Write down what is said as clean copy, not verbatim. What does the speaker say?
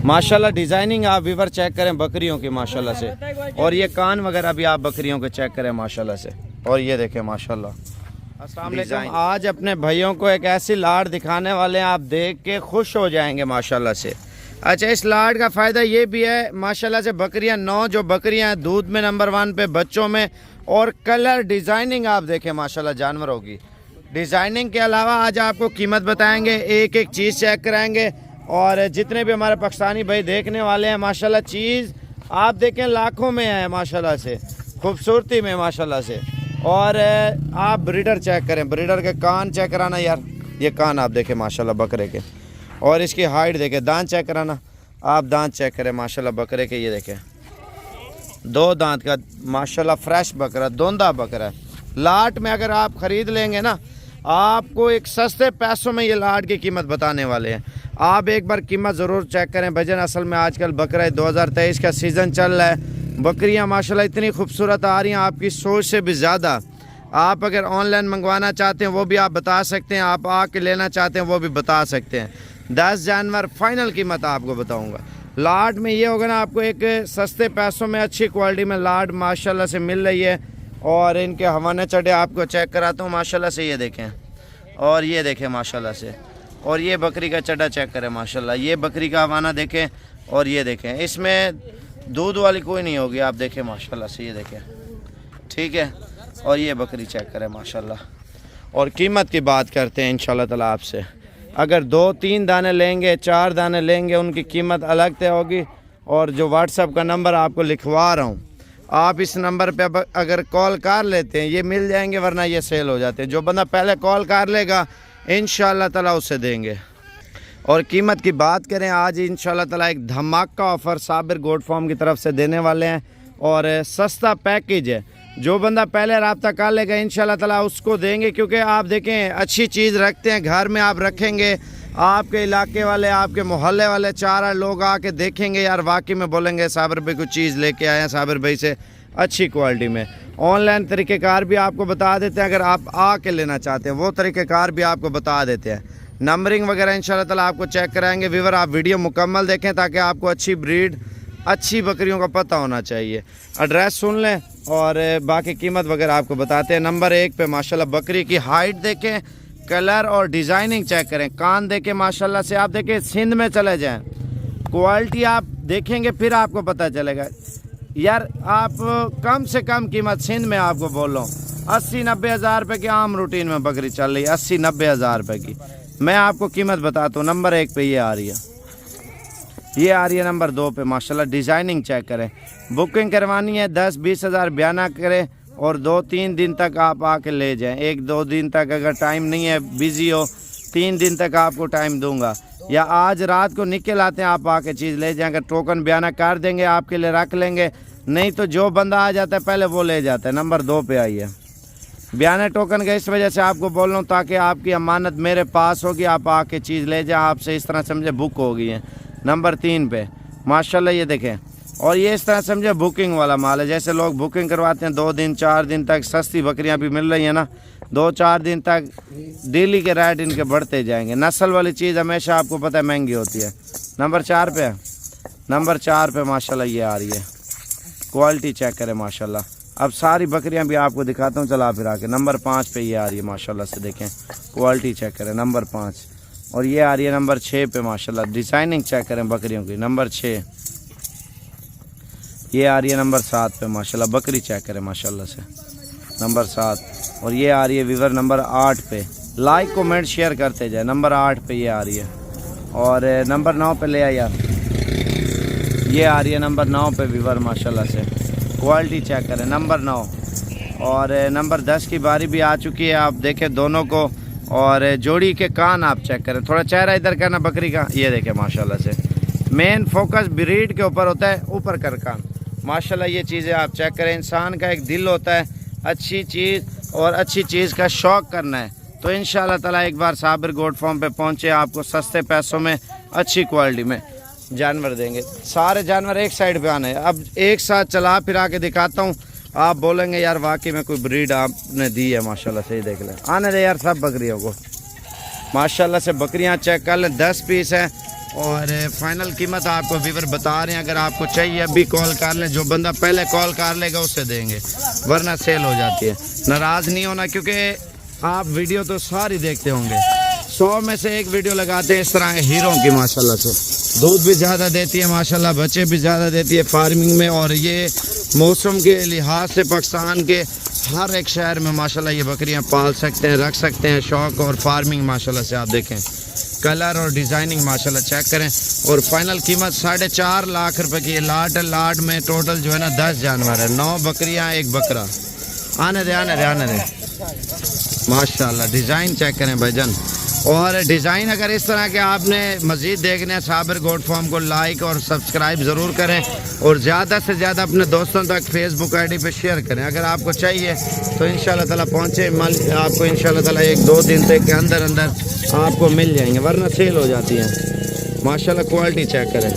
माशाल्लाह डिज़ाइनिंग आप viewer check करें बकरियों की माशाल्लाह से। और ये कान वगैरह भी आप बकरियों के चेक करें माशाल्लाह से। और ये देखें माशाल्लाह। अस्सलाम वालेकुम। आज अपने भाइयों को एक ऐसी लाड़ दिखाने वाले हैं, आप देख के खुश हो जाएंगे माशाल्लाह से। अच्छा, इस लाड़ का फ़ायदा ये भी है माशाल्लाह से, बकरियां 9 जो बकरियां हैं दूध में नंबर 1 पे, बच्चों में, और कलर डिज़ाइनिंग आप देखें माशाल्लाह जानवरों की। डिज़ाइनिंग के अलावा आज आपको कीमत बताएंगे, एक एक चीज़ चेक कराएंगे। और जितने भी हमारे पाकिस्तानी भाई देखने वाले हैं माशाल्लाह, चीज़ आप देखें लाखों में है माशाल्लाह से, खूबसूरती में माशाल्लाह से। और आप ब्रीडर चेक करें, ब्रीडर के कान चेक कराना यार, ये कान आप देखें माशाल्लाह बकरे के। और इसकी हाइट देखें, दांत चेक कराना, आप दांत चेक करें माशाल्लाह बकरे के। ये देखें 2 दांत का माशाल्लाह फ्रेश बकरा, दोंदा बकरा है। लाट में अगर आप ख़रीद लेंगे ना, आपको एक सस्ते पैसों में ये लाट की कीमत बताने वाले हैं। आप एक बार कीमत ज़रूर चेक करें भजन। असल में आजकल बकरा 2023 का सीज़न चल रहा है, बकरियां माशाल्लाह इतनी खूबसूरत आ रही हैं, आपकी सोच से भी ज़्यादा। आप अगर ऑनलाइन मंगवाना चाहते हैं वो भी आप बता सकते हैं, आप आके लेना चाहते हैं वो भी बता सकते हैं। 10 जानवर फाइनल कीमत आपको बताऊंगा। लाट में ये होगा ना, आपको एक सस्ते पैसों में अच्छी क्वालिटी में लाट माशाल्लाह से मिल रही है। और इनके हवाने चढ़े आपको चेक कराता हूँ माशाल्लाह से। ये देखें, और ये देखें माशाल्लाह से। और ये बकरी का चड्डा चेक करें माशाल्लाह, ये बकरी का हवाना देखें। और ये देखें, इसमें दूध वाली कोई नहीं होगी, आप देखें माशाल्लाह से। ये देखें, ठीक है। और ये बकरी चेक करें माशाल्लाह। और कीमत की बात करते हैं इंशाल्लाह ताला आपसे। अगर 2-3 दाने लेंगे, 4 दाने लेंगे, उनकी कीमत अलग तय होगी। और जो व्हाट्सअप का नंबर आपको लिखवा रहा हूँ, आप इस नंबर पे अगर कॉल कर लेते हैं ये मिल जाएंगे, वरना ये सेल हो जाते हैं। जो बंदा पहले कॉल कर लेगा इंशाल्लाह ताला उसे देंगे। और कीमत की बात करें, आज इंशाल्लाह ताला एक धमाका ऑफ़र साबिर गोट फार्म की तरफ से देने वाले हैं। और सस्ता पैकेज है, जो बंदा पहले रब्ता कर लेगा इंशाल्लाह ताला उसको देंगे। क्योंकि आप देखें अच्छी चीज़ रखते हैं, घर में आप रखेंगे, आपके इलाके वाले, आपके मोहल्ले वाले 4 लोग आके देखेंगे, यार वाकई में बोलेंगे साबिर भाई कुछ चीज़ लेके आए हैं साबिर भाई से अच्छी क्वालिटी में। ऑनलाइन तरीक़ेकार भी आपको बता देते हैं, अगर आप आके लेना चाहते हैं वो तरीक़ेकार भी आपको बता देते हैं। नंबरिंग वगैरह इंशाल्लाह ताला आपको चेक कराएंगे। व्यूअर आप वीडियो मुकम्मल देखें ताकि आपको अच्छी ब्रीड, अच्छी बकरियों का पता होना चाहिए। एड्रेस सुन लें और बाकी कीमत वगैरह आपको बताते हैं। नंबर 1 पे माशाल्लाह बकरी की हाइट देखें, कलर और डिज़ाइनिंग चेक करें, कान देखें माशाल्लाह से। आप देखें सिंध में चले जाएं, क्वालिटी आप देखेंगे फिर आपको पता चलेगा। यार आप कम से कम कीमत सिंध में आपको बोल रहा हूँ 80-90 हज़ार रुपये की आम रूटीन में बकरी चल रही है, 80-90 हज़ार रुपये की। मैं आपको कीमत बताता हूँ। नंबर 1 पे ये आ रही है, ये आ रही है। नंबर 2 पे माशाल्लाह डिज़ाइनिंग चेक करें। बुकिंग करवानी है 10-20 हज़ार बयाना करें और 2-3 दिन तक आप आके ले जाएं। 1-2 दिन तक अगर टाइम नहीं है, बिज़ी हो, 3 दिन तक आपको टाइम दूंगा, या आज रात को निकल आते हैं आप आके चीज़ ले जाएं। अगर टोकन बयाना कर देंगे आपके लिए रख लेंगे, नहीं तो जो बंदा आ जाता है पहले वो ले जाता है। नंबर 2 पे आई है। बयाना टोकन का इस वजह से आपको बोल रहा हूँ ताकि आपकी अमानत मेरे पास होगी, आप आके चीज़ ले जाएं, आपसे इस तरह समझे बुक हो गई है। नंबर 3 पे माशाल्लाह ये देखें। और ये इस तरह समझे बुकिंग वाला माल है, जैसे लोग बुकिंग करवाते हैं 2 दिन 4 दिन तक, सस्ती बकरियां भी मिल रही हैं ना, 2-4 दिन तक डेली के रेट इनके बढ़ते जाएंगे। नस्ल वाली चीज़ हमेशा आपको पता है महंगी होती है। नंबर 4 पे, नंबर 4 पे माशाल्लाह ये आ रही है। क्वालिटी चेक करें माशाल्लाह। अब सारी बकरियां भी आपको दिखाता हूँ चला फिरा के। नंबर 5 पे ये आ रही है माशाल्लाह से, देखें क्वालिटी चेक करें। नंबर 5। और ये आ रही है नंबर 6 पे माशाल्लाह, डिज़ाइनिंग चेक करें बकरियों की। नंबर 6 ये आ रही है। नंबर 7 पे माशाल्लाह बकरी चेक करें माशाल्लाह से, नंबर 7। और ये आ रही है व्यूअर नंबर 8 पे। लाइक कमेंट शेयर करते जाए। नंबर 8 पे ये आ रही है। और नंबर 9 पे ले आया, ये आ रही है नंबर 9 पे व्यूअर माशाल्लाह से। क्वालिटी चेक करें। नंबर 9। और नंबर 10 की बारी भी आ चुकी है, आप देखें दोनों को। और जोड़ी के कान आप चेक करें, थोड़ा चेहरा इधर करना बकरी का, ये देखें माशाल्लाह से। मेन फोकस ब्रीड के ऊपर होता है, ऊपर कर कान माशाल्लाह। ये चीज़ें आप चेक करें। इंसान का एक दिल होता है अच्छी चीज़ और अच्छी चीज़ का शौक़ करना है, तो इंशाल्लाह ताला एक बार साबिर गोट फार्म पे पहुँचे, आपको सस्ते पैसों में अच्छी क्वालिटी में जानवर देंगे। सारे जानवर एक साइड पे आने, अब एक साथ चला फिरा के दिखाता हूँ, आप बोलेंगे यार वाकई में कोई ब्रीड आपने दी है माशाल्लाह से। ही देख लें, आने दे यार सब बकरियों को माशाल्लाह से। बकरियां चेक कर लें, 10 पीस हैं और फाइनल कीमत आपको वीवर बता रहे हैं। अगर आपको चाहिए अभी कॉल कर लें, जो बंदा पहले कॉल कर लेगा उससे देंगे, वरना सेल हो जाती है। नाराज़ नहीं होना, क्योंकि आप वीडियो तो सारी देखते होंगे, 100 में से एक वीडियो लगाते हैं इस तरह के हीरों की माशाल्लाह से। दूध भी ज़्यादा देती है माशाल्लाह, बच्चे भी ज़्यादा देती है फार्मिंग में। और ये मौसम के लिहाज से पाकिस्तान के हर एक शहर में माशाल्लाह ये बकरियां पाल सकते हैं, रख सकते हैं। शौक और फार्मिंग माशाल्लाह से आप देखें, कलर और डिज़ाइनिंग माशाल्लाह चेक करें। और फाइनल कीमत 4.5 लाख रुपए की है। लाट में टोटल जो है ना 10 जानवर है, 9 बकरियां, 1 बकरा। आने दे माशाल्लाह। डिज़ाइन चेक करें भाईजान। और डिज़ाइन अगर इस तरह के आपने मज़ीद देखने हैं, साबिर गोट फार्म को लाइक और सब्सक्राइब ज़रूर करें, और ज़्यादा से ज़्यादा अपने दोस्तों तक फेसबुक आईडी पे शेयर करें। अगर आपको चाहिए तो इंशाल्लाह ताला पहुँचे, आपको इंशाल्लाह ताला 1-2 दिन तक के अंदर आपको मिल जाएंगे, वरना सेल हो जाती हैं। माशाल्लाह क्वालिटी चेक करें।